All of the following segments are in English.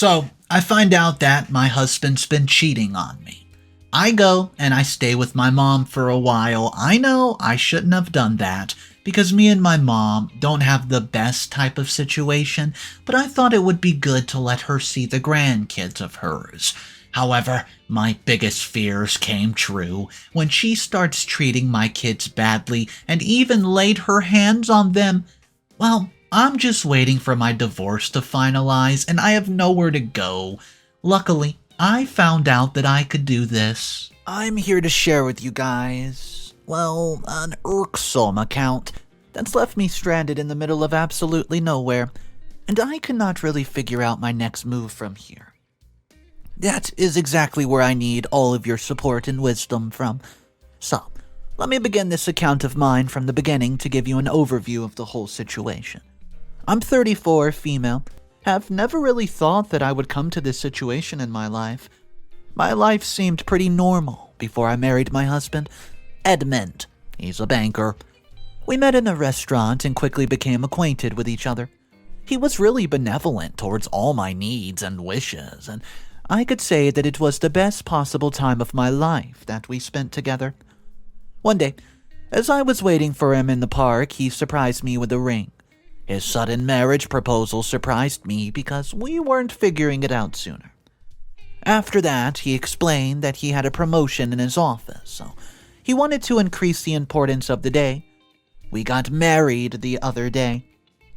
So, I find out that my husband's been cheating on me. I go and I stay with my mom for a while. I know I shouldn't have done that because me and my mom don't have the best type of situation, but I thought it would be good to let her see the grandkids of hers. However, my biggest fears came true when she starts treating my kids badly and even laid her hands on them. Well, I'm just waiting for my divorce to finalize and I have nowhere to go. Luckily, I found out that I could do this. I'm here to share with you guys, well, an irksome account that's left me stranded in the middle of absolutely nowhere, and I cannot really figure out my next move from here. That is exactly where I need all of your support and wisdom from. So, let me begin this account of mine from the beginning to give you an overview of the whole situation. I'm 34, female. Have never really thought that I would come to this situation in my life. My life seemed pretty normal before I married my husband, Edmund. He's a banker. We met in a restaurant and quickly became acquainted with each other. He was really benevolent towards all my needs and wishes, and I could say that it was the best possible time of my life that we spent together. One day, as I was waiting for him in the park, he surprised me with a ring. His sudden marriage proposal surprised me because we weren't figuring it out sooner. After that, he explained that he had a promotion in his office, so he wanted to increase the importance of the day. We got married the other day.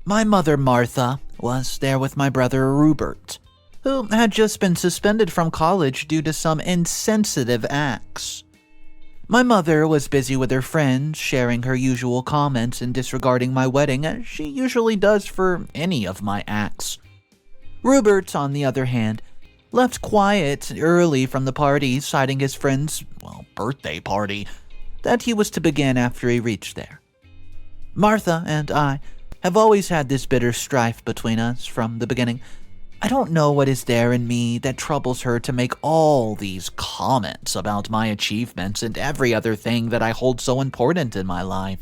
My mother, Martha, was there with my brother, Rupert, who had just been suspended from college due to some insensitive acts. My mother was busy with her friends, sharing her usual comments and disregarding my wedding as she usually does for any of my acts. Rupert, on the other hand, left quiet early from the party, citing his friend's, birthday party that he was to begin after he reached there. Martha and I have always had this bitter strife between us from the beginning. I don't know what is there in me that troubles her to make all these comments about my achievements and every other thing that I hold so important in my life.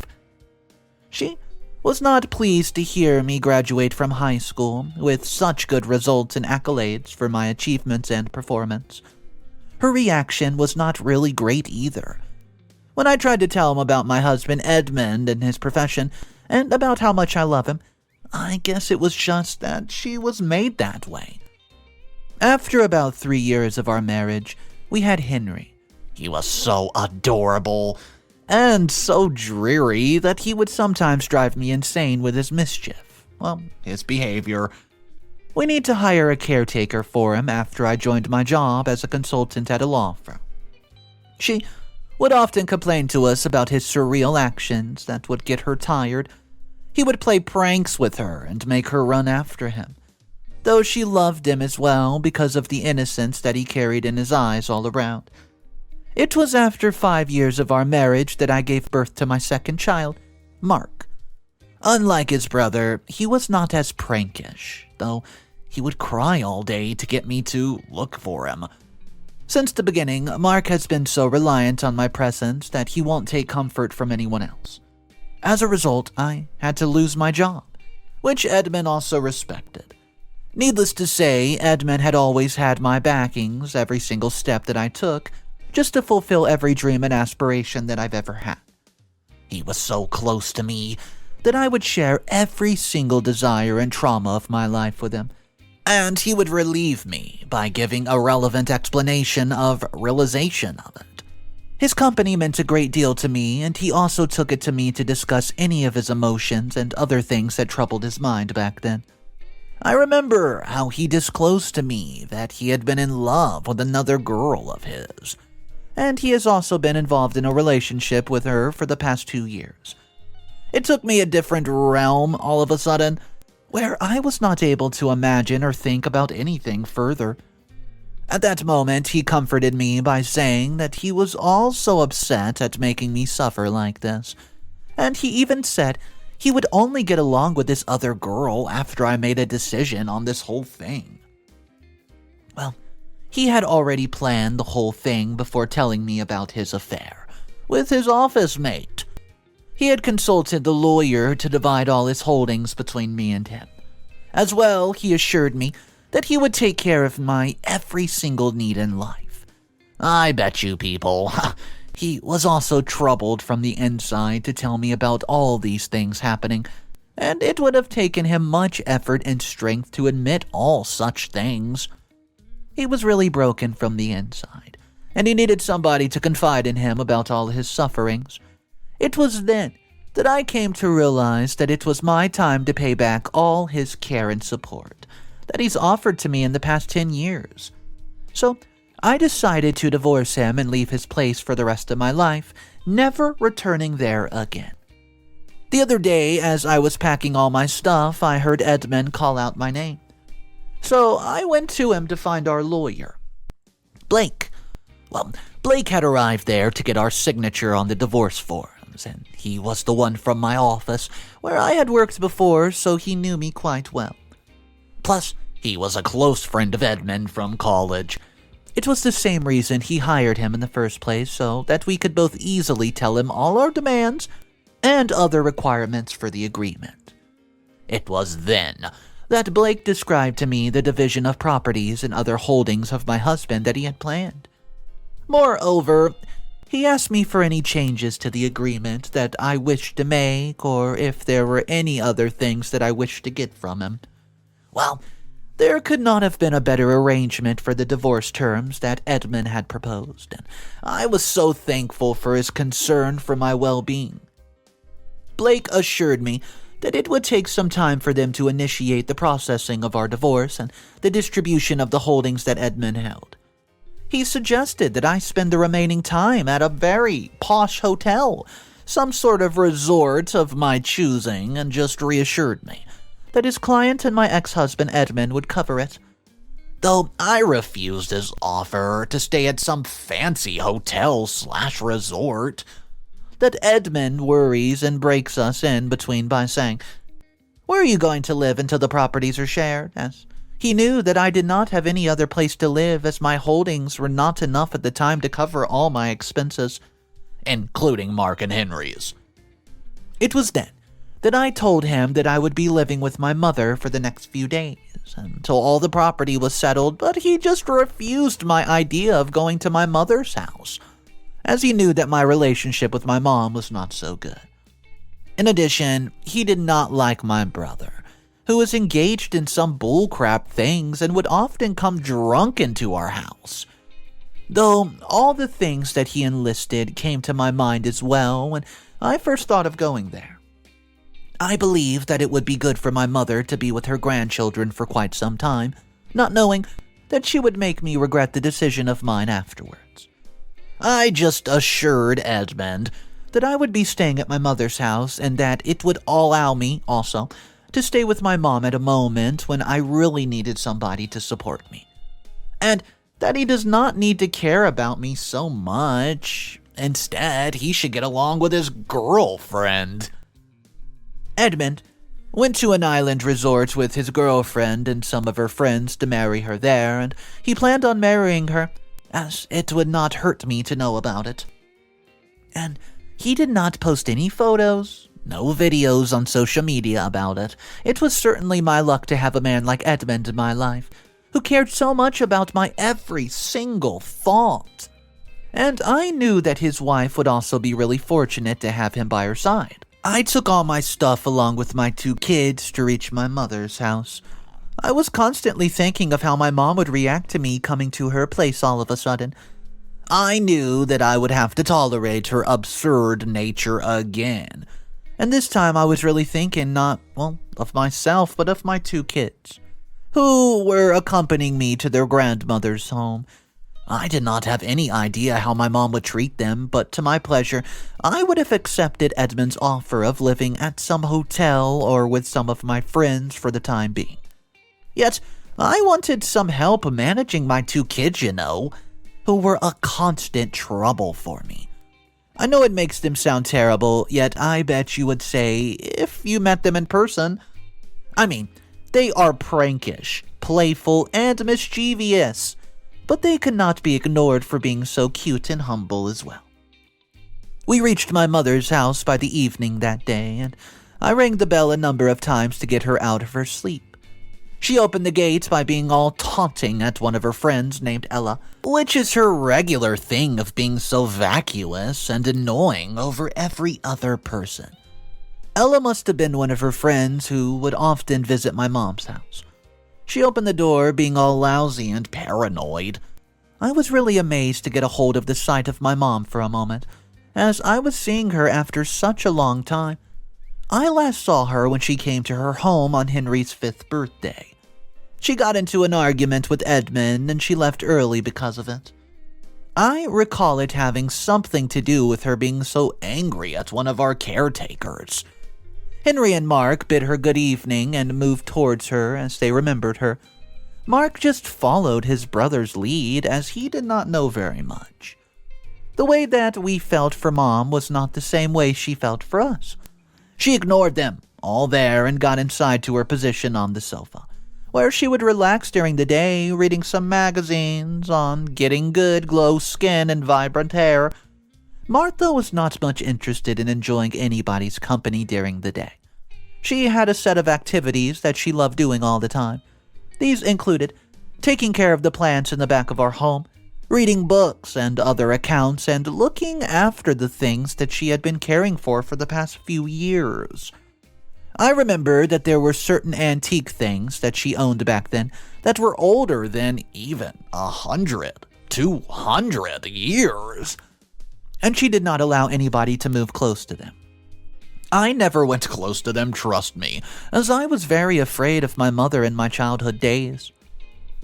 She was not pleased to hear me graduate from high school with such good results and accolades for my achievements and performance. Her reaction was not really great either. When I tried to tell him about my husband Edmund and his profession, and about how much I love him, I guess it was just that she was made that way. After about 3 years of our marriage, we had Henry. He was so adorable and so dreary that he would sometimes drive me insane with his mischief. His behavior. We need to hire a caretaker for him after I joined my job as a consultant at a law firm. She would often complain to us about his surreal actions that would get her tired. He would play pranks with her and make her run after him, though she loved him as well because of the innocence that he carried in his eyes all around. It was after 5 years of our marriage that I gave birth to my second child, Mark. Unlike his brother, he was not as prankish, though he would cry all day to get me to look for him. Since the beginning, Mark has been so reliant on my presence that he won't take comfort from anyone else. As a result, I had to lose my job, which Edmund also respected. Needless to say, Edmund had always had my backings every single step that I took, just to fulfill every dream and aspiration that I've ever had. He was so close to me that I would share every single desire and trauma of my life with him, and he would relieve me by giving a relevant explanation of realization of it. His company meant a great deal to me, and he also took it to me to discuss any of his emotions and other things that troubled his mind back then. I remember how he disclosed to me that he had been in love with another girl of his, and he has also been involved in a relationship with her for the past 2 years. It took me a different realm all of a sudden, where I was not able to imagine or think about anything further. At that moment, he comforted me by saying that he was also upset at making me suffer like this, and he even said he would only get along with this other girl after I made a decision on this whole thing. Well, he had already planned the whole thing before telling me about his affair with his office mate. He had consulted the lawyer to divide all his holdings between me and him. As well, he assured me that he would take care of my every single need in life. I bet you people. He was also troubled from the inside to tell me about all these things happening, and it would have taken him much effort and strength to admit all such things. He was really broken from the inside, and he needed somebody to confide in him about all his sufferings. It was then that I came to realize that it was my time to pay back all his care and support that he's offered to me in the past 10 years. So I decided to divorce him and leave his place for the rest of my life, never returning there again. The other day, as I was packing all my stuff, I heard Edmund call out my name. So I went to him to find our lawyer, Blake. Well, Blake had arrived there to get our signature on the divorce forms, and he was the one from my office, where I had worked before, so he knew me quite well. Plus, he was a close friend of Edmund from college. It was the same reason he hired him in the first place, so that we could both easily tell him all our demands and other requirements for the agreement. It was then that Blake described to me the division of properties and other holdings of my husband that he had planned. Moreover, he asked me for any changes to the agreement that I wished to make, or if there were any other things that I wished to get from him. Well, there could not have been a better arrangement for the divorce terms that Edmund had proposed, and I was so thankful for his concern for my well-being. Blake assured me that it would take some time for them to initiate the processing of our divorce and the distribution of the holdings that Edmund held. He suggested that I spend the remaining time at a very posh hotel, some sort of resort of my choosing, and just reassured me that his client and my ex-husband Edmund would cover it. Though I refused his offer to stay at some fancy hotel/resort, that Edmund worries and breaks us in between by saying, "Where are you going to live until the properties are shared?" As he knew that I did not have any other place to live, as my holdings were not enough at the time to cover all my expenses, including Mark and Henry's. It was then that I told him that I would be living with my mother for the next few days, until all the property was settled, but he just refused my idea of going to my mother's house, as he knew that my relationship with my mom was not so good. In addition, he did not like my brother, who was engaged in some bullcrap things and would often come drunk into our house. Though all the things that he enlisted came to my mind as well when I first thought of going there. I believed that it would be good for my mother to be with her grandchildren for quite some time, not knowing that she would make me regret the decision of mine afterwards. I just assured Edmund that I would be staying at my mother's house and that it would allow me, also, to stay with my mom at a moment when I really needed somebody to support me. And that he does not need to care about me so much. Instead, he should get along with his girlfriend. Edmund went to an island resort with his girlfriend and some of her friends to marry her there, and he planned on marrying her, as it would not hurt me to know about it. And he did not post any photos, no videos on social media about it. It was certainly my luck to have a man like Edmund in my life, who cared so much about my every single thought. And I knew that his wife would also be really fortunate to have him by her side. I took all my stuff along with my 2 kids to reach my mother's house. I was constantly thinking of how my mom would react to me coming to her place all of a sudden. I knew that I would have to tolerate her absurd nature again. And this time I was really thinking not, of myself, but of my 2 kids, who were accompanying me to their grandmother's home. I did not have any idea how my mom would treat them, but to my pleasure, I would have accepted Edmund's offer of living at some hotel or with some of my friends for the time being. Yet, I wanted some help managing my 2 kids, who were a constant trouble for me. I know it makes them sound terrible, yet I bet you would say, if you met them in person, they are prankish, playful, and mischievous, but they could not be ignored for being so cute and humble as well. We reached my mother's house by the evening that day, and I rang the bell a number of times to get her out of her sleep. She opened the gate by being all taunting at one of her friends named Ella, which is her regular thing of being so vacuous and annoying over every other person. Ella must have been one of her friends who would often visit my mom's house. She opened the door being all lousy and paranoid. I was really amazed to get a hold of the sight of my mom for a moment, as I was seeing her after such a long time. I last saw her when she came to her home on Henry's 5th birthday. She got into an argument with Edmund and she left early because of it. I recall it having something to do with her being so angry at one of our caretakers. Henry and Mark bid her good evening and moved towards her as they remembered her. Mark just followed his brother's lead as he did not know very much. The way that we felt for Mom was not the same way she felt for us. She ignored them all there and got inside to her position on the sofa, where she would relax during the day, reading some magazines on getting good glow skin and vibrant hair. Martha was not much interested in enjoying anybody's company during the day. She had a set of activities that she loved doing all the time. These included taking care of the plants in the back of our home, reading books and other accounts, and looking after the things that she had been caring for the past few years. I remember that there were certain antique things that she owned back then that were older than even 100, 200 years, and she did not allow anybody to move close to them. I never went close to them, trust me, as I was very afraid of my mother in my childhood days.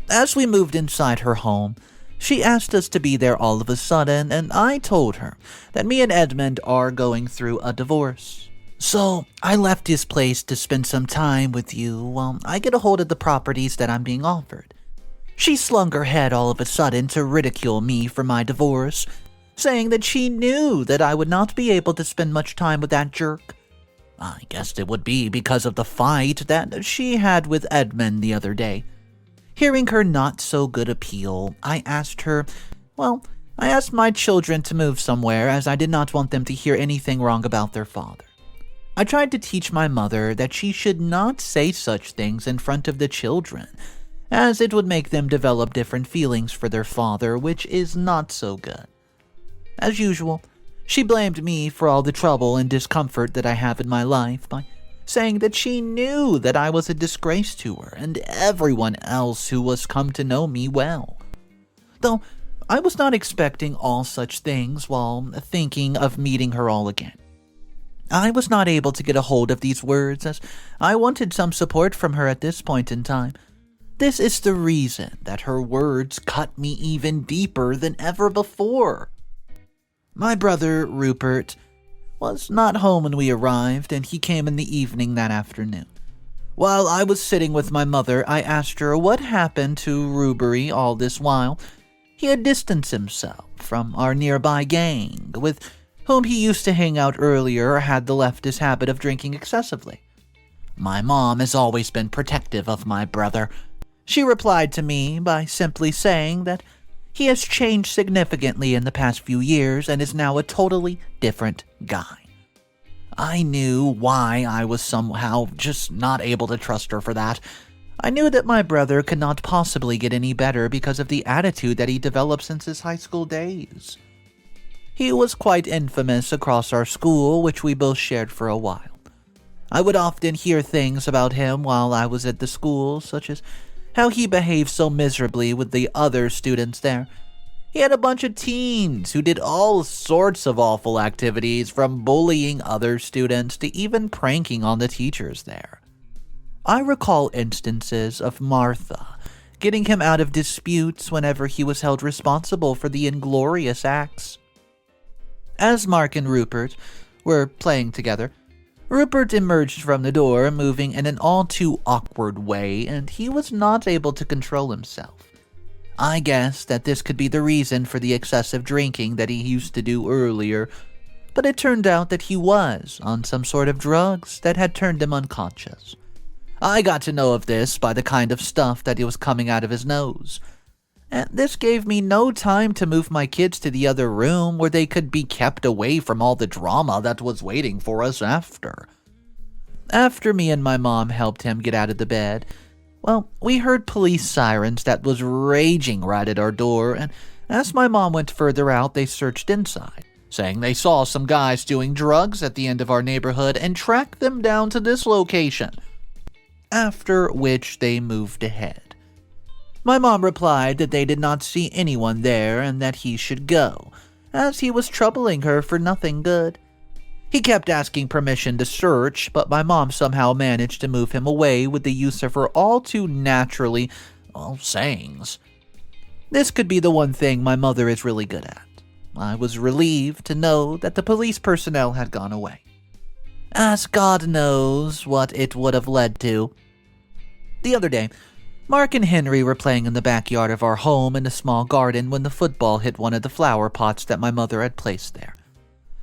As we moved inside her home, she asked us to be there all of a sudden, and I told her that me and Edmund are going through a divorce. So I left his place to spend some time with you while I get a hold of the properties that I'm being offered. She slung her head all of a sudden to ridicule me for my divorce, saying that she knew that I would not be able to spend much time with that jerk. I guessed it would be because of the fight that she had with Edmund the other day. Hearing her not-so-good appeal, I asked my children to move somewhere as I did not want them to hear anything wrong about their father. I tried to teach my mother that she should not say such things in front of the children, as it would make them develop different feelings for their father, which is not so good. As usual, she blamed me for all the trouble and discomfort that I have in my life by saying that she knew that I was a disgrace to her and everyone else who was come to know me well. Though I was not expecting all such things while thinking of meeting her all again. I was not able to get a hold of these words as I wanted some support from her at this point in time. This is the reason that her words cut me even deeper than ever before. My brother, Rupert, was not home when we arrived, and he came in the evening that afternoon. While I was sitting with my mother, I asked her what happened to Rubery all this while. He had distanced himself from our nearby gang, with whom he used to hang out earlier, or had the leftist habit of drinking excessively. My mom has always been protective of my brother. She replied to me by simply saying that he has changed significantly in the past few years and is now a totally different guy. I knew why I was somehow just not able to trust her for that. I knew that my brother could not possibly get any better because of the attitude that he developed since his high school days. He was quite infamous across our school, which we both shared for a while. I would often hear things about him while I was at the school, such as how he behaved so miserably with the other students there. He had a bunch of teens who did all sorts of awful activities, from bullying other students to even pranking on the teachers there. I recall instances of Martha getting him out of disputes whenever he was held responsible for the inglorious acts. As Mark and Rupert were playing together, Rupert emerged from the door, moving in an all-too-awkward way, and he was not able to control himself. I guessed that this could be the reason for the excessive drinking that he used to do earlier, but it turned out that he was on some sort of drugs that had turned him unconscious. I got to know of this by the kind of stuff that was coming out of his nose. And this gave me no time to move my kids to the other room where they could be kept away from all the drama that was waiting for us after. After me and my mom helped him get out of the bed, Well, we heard police sirens that was raging right at our door, and as my mom went further out, they searched inside, saying they saw some guys doing drugs at the end of our neighborhood and tracked them down to this location, after which they moved ahead. My mom replied that they did not see anyone there and that he should go, as he was troubling her for nothing good. He kept asking permission to search, but my mom somehow managed to move him away with the use of her all too naturally, sayings. This could be the one thing my mother is really good at. I was relieved to know that the police personnel had gone away, as God knows what it would have led to. The other day, Mark and Henry were playing in the backyard of our home in a small garden when the football hit one of the flower pots that my mother had placed there.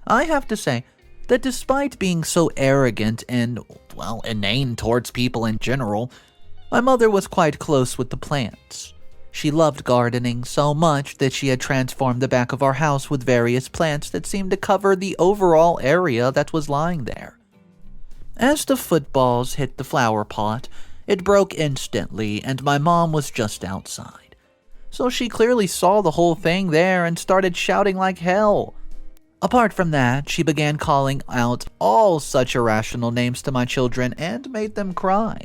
I have to say that despite being so arrogant and, inane towards people in general, my mother was quite close with the plants. She loved gardening so much that she had transformed the back of our house with various plants that seemed to cover the overall area that was lying there. As the footballs hit the flower pot, it broke instantly, and my mom was just outside. So she clearly saw the whole thing there and started shouting like hell. Apart from that, she began calling out all such irrational names to my children and made them cry.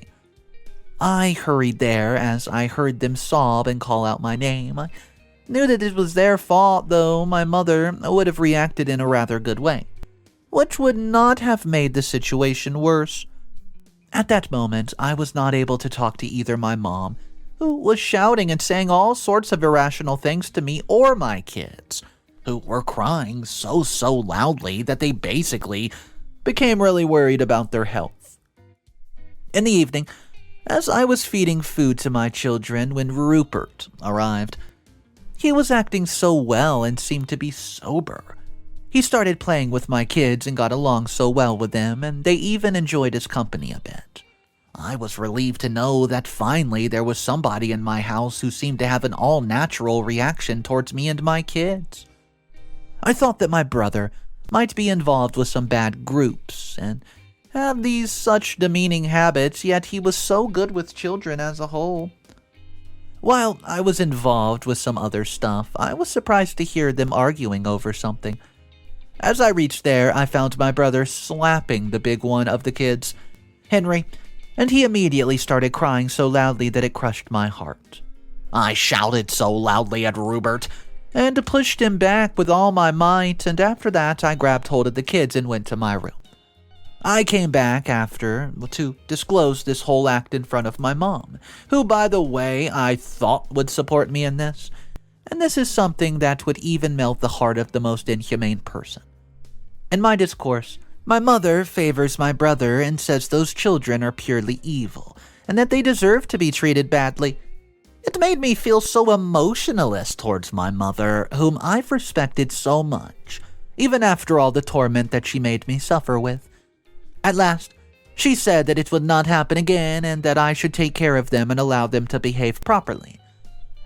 I hurried there as I heard them sob and call out my name. I knew that it was their fault, though my mother would have reacted in a rather good way, which would not have made the situation worse. At that moment, I was not able to talk to either my mom, who was shouting and saying all sorts of irrational things to me, or my kids, who were crying so loudly that they basically became really worried about their health. In the evening, as I was feeding food to my children when Rupert arrived, he was acting so well and seemed to be sober. He started playing with my kids and got along so well with them, and they even enjoyed his company a bit. I was relieved to know that finally there was somebody in my house who seemed to have an all-natural reaction towards me and my kids. I thought that my brother might be involved with some bad groups and have these such demeaning habits, yet he was so good with children as a whole. While I was involved with some other stuff, I was surprised to hear them arguing over something. As I reached there, I found my brother slapping the big one of the kids, Henry, and he immediately started crying so loudly that it crushed my heart. I shouted so loudly at Rupert and pushed him back with all my might, and after that I grabbed hold of the kids and went to my room. I came back after to disclose this whole act in front of my mom, who, by the way, I thought would support me in this, and this is something that would even melt the heart of the most inhumane person. In my discourse, my mother favors my brother and says those children are purely evil, and that they deserve to be treated badly. It made me feel so emotionalist towards my mother, whom I've respected so much, even after all the torment that she made me suffer with. At last, she said that it would not happen again and that I should take care of them and allow them to behave properly.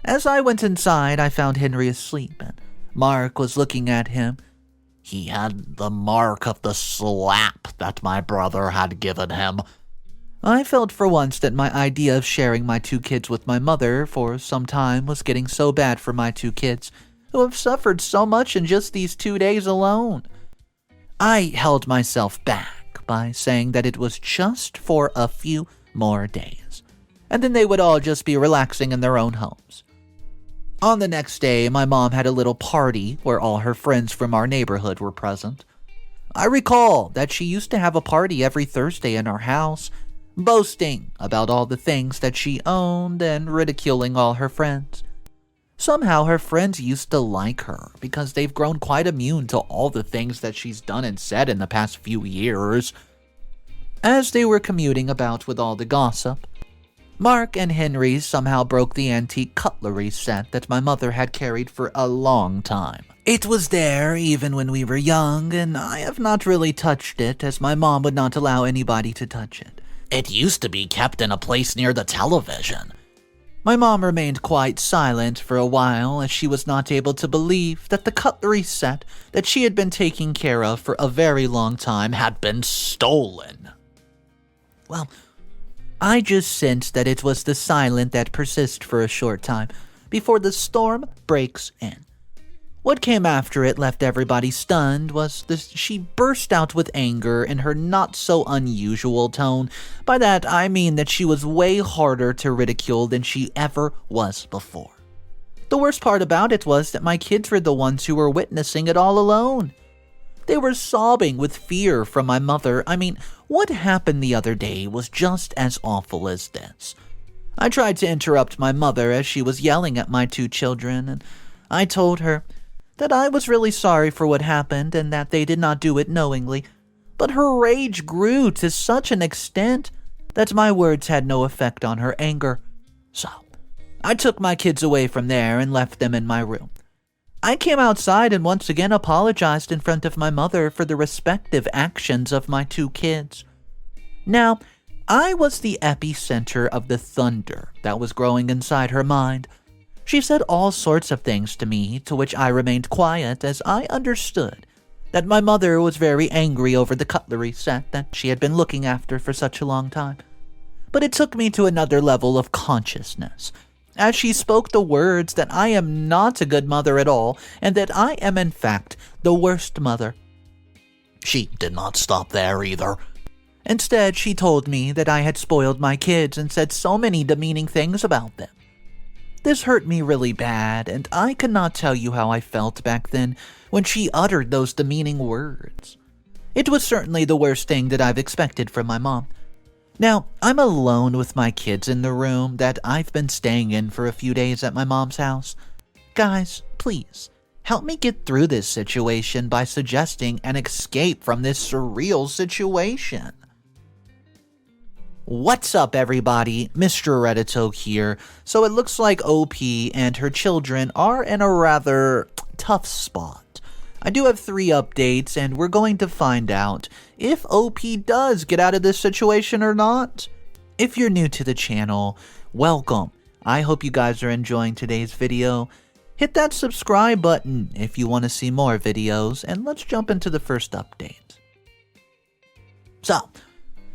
As I went inside, I found Henry asleep, and Mark was looking at him. He had the mark of the slap that my brother had given him. I felt for once that my idea of sharing my two kids with my mother for some time was getting so bad for my two kids, who have suffered so much in just these 2 days alone. I held myself back by saying that it was just for a few more days, and then they would all just be relaxing in their own homes. On the next day, my mom had a little party where all her friends from our neighborhood were present. I recall that she used to have a party every Thursday in our house, boasting about all the things that she owned and ridiculing all her friends. Somehow her friends used to like her because they've grown quite immune to all the things that she's done and said in the past few years. As they were commuting about with all the gossip, Mark and Henry somehow broke the antique cutlery set that my mother had carried for a long time. It was there even when we were young, and I have not really touched it as my mom would not allow anybody to touch it. It used to be kept in a place near the television. My mom remained quite silent for a while as she was not able to believe that the cutlery set that she had been taking care of for a very long time had been stolen. Well, I just sensed that it was the silence that persists for a short time before the storm breaks in. What came after it left everybody stunned was she burst out with anger in her not-so-unusual tone. By that, I mean that she was way harder to ridicule than she ever was before. The worst part about it was that my kids were the ones who were witnessing it all alone. They were sobbing with fear from my mother. I mean, what happened the other day was just as awful as this. I tried to interrupt my mother as she was yelling at my two children, and I told her that I was really sorry for what happened and that they did not do it knowingly, but her rage grew to such an extent that my words had no effect on her anger. So, I took my kids away from there and left them in my room. I came outside and once again apologized in front of my mother for the respective actions of my two kids. Now, I was the epicenter of the thunder that was growing inside her mind. She said all sorts of things to me, to which I remained quiet as I understood that my mother was very angry over the cutlery set that she had been looking after for such a long time. But it took me to another level of consciousness, as she spoke the words that I am not a good mother at all, and that I am in fact the worst mother. She did not stop there either. Instead, she told me that I had spoiled my kids and said so many demeaning things about them. This hurt me really bad, and I cannot tell you how I felt back then when she uttered those demeaning words. It was certainly the worst thing that I've expected from my mom. Now, I'm alone with my kids in the room that I've been staying in for a few days at my mom's house. Guys, please, help me get through this situation by suggesting an escape from this surreal situation. What's up, everybody? Mr. Redito here. So it looks like OP and her children are in a rather tough spot. I do have 3 updates, and we're going to find out if OP does get out of this situation or not. If you're new to the channel, welcome. I hope you guys are enjoying today's video. Hit that subscribe button if you want to see more videos, and let's jump into the first update. So,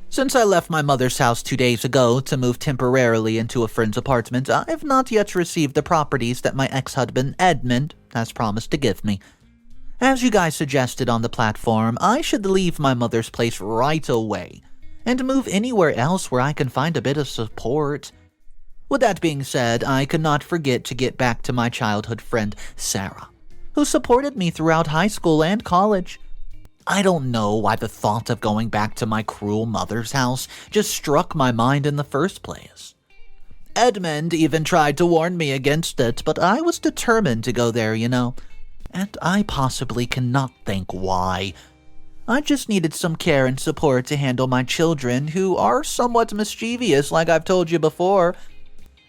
since I left my mother's house 2 days ago to move temporarily into a friend's apartment, I have not yet received the properties that my ex-husband Edmund has promised to give me. As you guys suggested on the platform, I should leave my mother's place right away and move anywhere else where I can find a bit of support. With that being said, I could not forget to get back to my childhood friend Sarah, who supported me throughout high school and college. I don't know why the thought of going back to my cruel mother's house just struck my mind in the first place. Edmund even tried to warn me against it, but I was determined to go there, and I possibly cannot think why. I just needed some care and support to handle my children, who are somewhat mischievous, like I've told you before,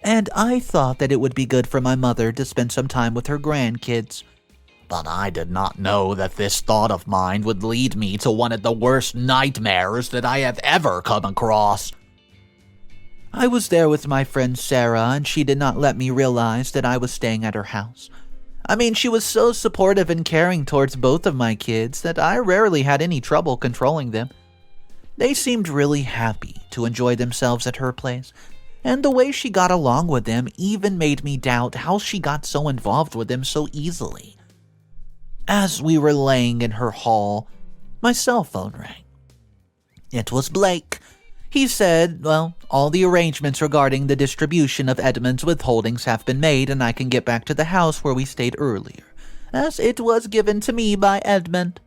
and I thought that it would be good for my mother to spend some time with her grandkids. But I did not know that this thought of mine would lead me to one of the worst nightmares that I have ever come across. I was there with my friend Sarah, and she did not let me realize that I was staying at her house. I mean, she was so supportive and caring towards both of my kids that I rarely had any trouble controlling them. They seemed really happy to enjoy themselves at her place, and the way she got along with them even made me doubt how she got so involved with them so easily. As we were laying in her hall, my cell phone rang. It was Blake. He said, all the arrangements regarding the distribution of Edmund's withholdings have been made, and I can get back to the house where we stayed earlier, as it was given to me by Edmund.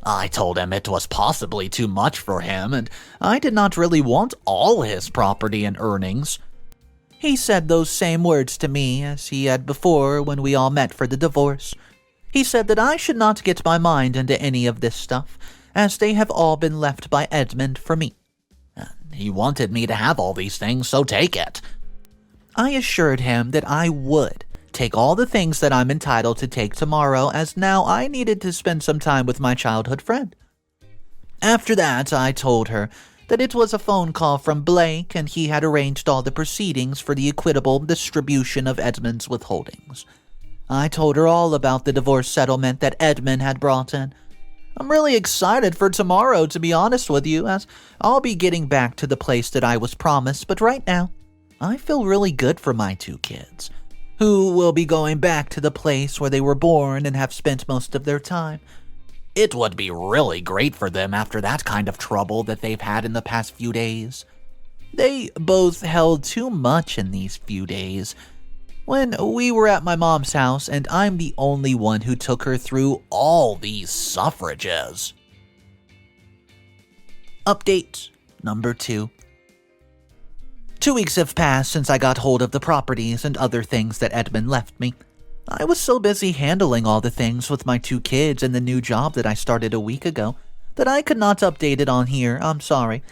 I told him it was possibly too much for him, and I did not really want all his property and earnings. He said those same words to me as he had before when we all met for the divorce. He said that I should not get my mind into any of this stuff, as they have all been left by Edmund for me. He wanted me to have all these things, so take it. I assured him that I would take all the things that I'm entitled to take tomorrow, as now I needed to spend some time with my childhood friend. After that, I told her that it was a phone call from Blake, and he had arranged all the proceedings for the equitable distribution of Edmund's withholdings. I told her all about the divorce settlement that Edmund had brought in. I'm really excited for tomorrow, to be honest with you, as I'll be getting back to the place that I was promised, but right now, I feel really good for my 2 kids, who will be going back to the place where they were born and have spent most of their time. It would be really great for them after that kind of trouble that they've had in the past few days. They both held too much in these few days. When we were at my mom's house, and I'm the only one who took her through all these suffrages. Update number 2. 2 weeks have passed since I got hold of the properties and other things that Edmund left me. I was so busy handling all the things with my 2 kids and the new job that I started a week ago that I could not update it on here. I'm sorry.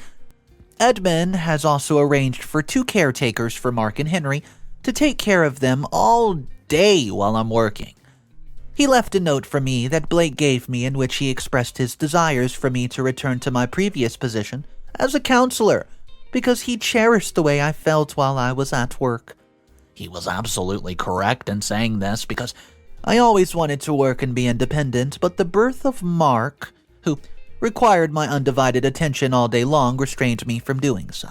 Edmund has also arranged for 2 caretakers for Mark and Henry to take care of them all day while I'm working. He left a note for me that Blake gave me in which he expressed his desires for me to return to my previous position as a counselor because he cherished the way I felt while I was at work. He was absolutely correct in saying this because I always wanted to work and be independent, but the birth of Mark, who required my undivided attention all day long, restrained me from doing so.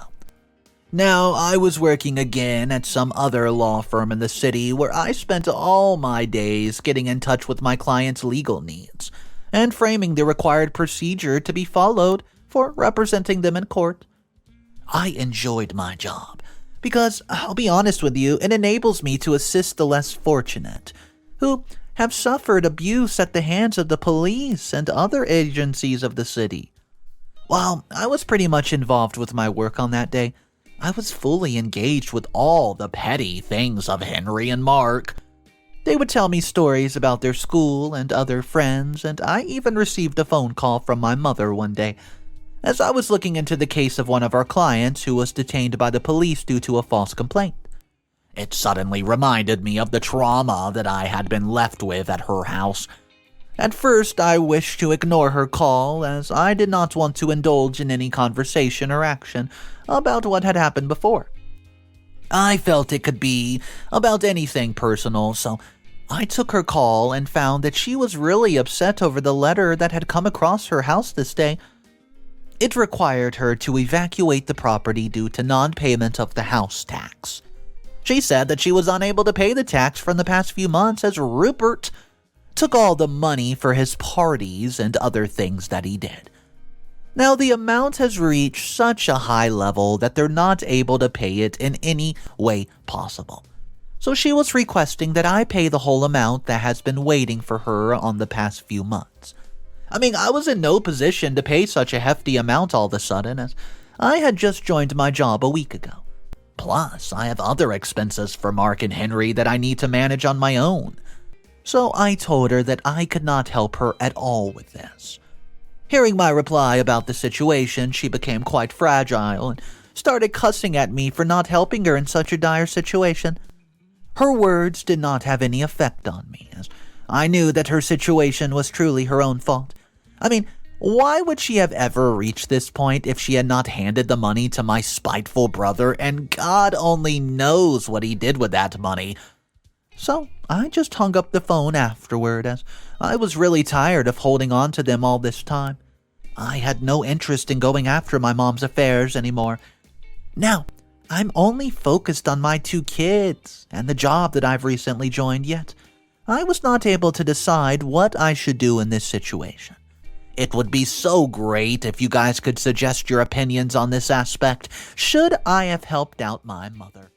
Now, I was working again at some other law firm in the city where I spent all my days getting in touch with my clients' legal needs and framing the required procedure to be followed for representing them in court. I enjoyed my job because, I'll be honest with you, it enables me to assist the less fortunate who have suffered abuse at the hands of the police and other agencies of the city. While I was pretty much involved with my work on that day, I was fully engaged with all the petty things of Henry and Mark. They would tell me stories about their school and other friends, and I even received a phone call from my mother one day as I was looking into the case of one of our clients who was detained by the police due to a false complaint. It suddenly reminded me of the trauma that I had been left with at her house. At first, I wished to ignore her call, as I did not want to indulge in any conversation or action about what had happened before. I felt it could be about anything personal, so I took her call and found that she was really upset over the letter that had come across her house this day. It required her to evacuate the property due to non-payment of the house tax. She said that she was unable to pay the tax from the past few months as Rupert took all the money for his parties and other things that he did. Now, the amount has reached such a high level that they're not able to pay it in any way possible. So she was requesting that I pay the whole amount that has been waiting for her on the past few months. I was in no position to pay such a hefty amount all of a sudden, as I had just joined my job a week ago. Plus, I have other expenses for Mark and Henry that I need to manage on my own. So I told her that I could not help her at all with this. Hearing my reply about the situation, she became quite fragile and started cussing at me for not helping her in such a dire situation. Her words did not have any effect on me, as I knew that her situation was truly her own fault. Why would she have ever reached this point if she had not handed the money to my spiteful brother, and God only knows what he did with that money? So I just hung up the phone afterward, as I was really tired of holding on to them all this time. I had no interest in going after my mom's affairs anymore. Now, I'm only focused on my 2 kids and the job that I've recently joined, yet I was not able to decide what I should do in this situation. It would be so great if you guys could suggest your opinions on this aspect. Should I have helped out my mother?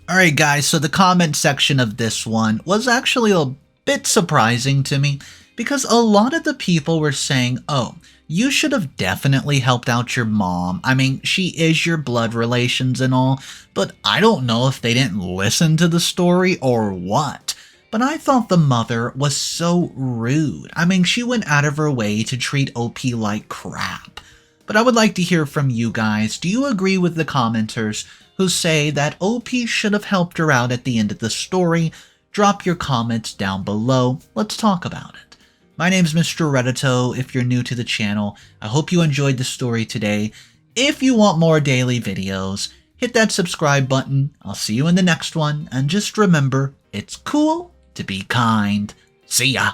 Alright guys, so the comment section of this one was actually a bit surprising to me because a lot of the people were saying, oh, you should have definitely helped out your mom. She is your blood relations and all, but I don't know if they didn't listen to the story or what. But I thought the mother was so rude. She went out of her way to treat OP like crap. But I would like to hear from you guys. Do you agree with the commenters who say that OP should have helped her out at the end of the story? Drop your comments down below. Let's talk about it. My name's Mr. Reddito. If you're new to the channel, I hope you enjoyed the story today. If you want more daily videos, hit that subscribe button. I'll see you in the next one. And just remember, it's cool to be kind. See ya!